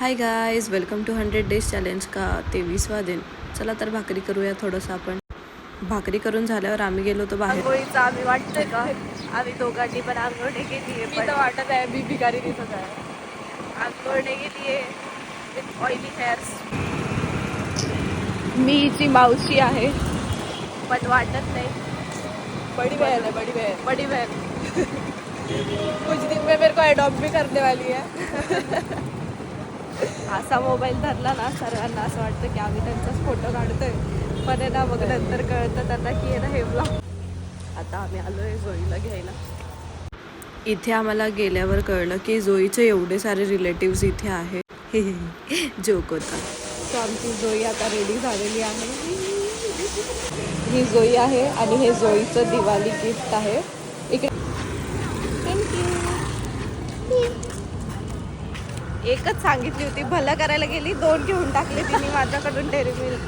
High guys, welcome to 100 days challenge का 23वा दिन. चला तर भाकरी करूया थोडंसं आपण. भाकरी करून झाल्यावर आम्ही गेलो होतो बाहेर. आंघोळीचं आम्ही वाटतंय का आम्ही दोघांनी पण आंघोळ नाही केली आहे. पण वाटत आहे मी भिकारी दिसत आहे. आंघोळ नाही केली आहे विथ ऑइली हेअर्स. मी हिची मावशी आहे पण वाटत नाही. बड़ी बहन है, बड़ी बहन, बड़ी बहन. कुछ दिन में मेरे को अडॉप्ट भी करने वाली है. असा मोबाईल धरला ना सर्वांना असं वाटतं की आम्ही त्यांचाच फोटो काढतोय. पण आहे ना मग नंतर कळतं त्यांना की आहे ना हे ब्लॉग. आता आम्ही आलोय जोईला घ्यायला. इथे आम्हाला गेल्यावर कळलं की जोईचे एवढे सारे रिलेटिव्स इथे आहे. जोक होता. सो आमची जोई आता रेडी झालेली आहे. ही जोई आहे आणि हे जोईचं दिवाळी गिफ्ट आहे. इकडे एकच सांगितली होती, भलं करायला गेली 2 घेऊन टाकले तिने माझ्याकडून डेअरी मिल्क.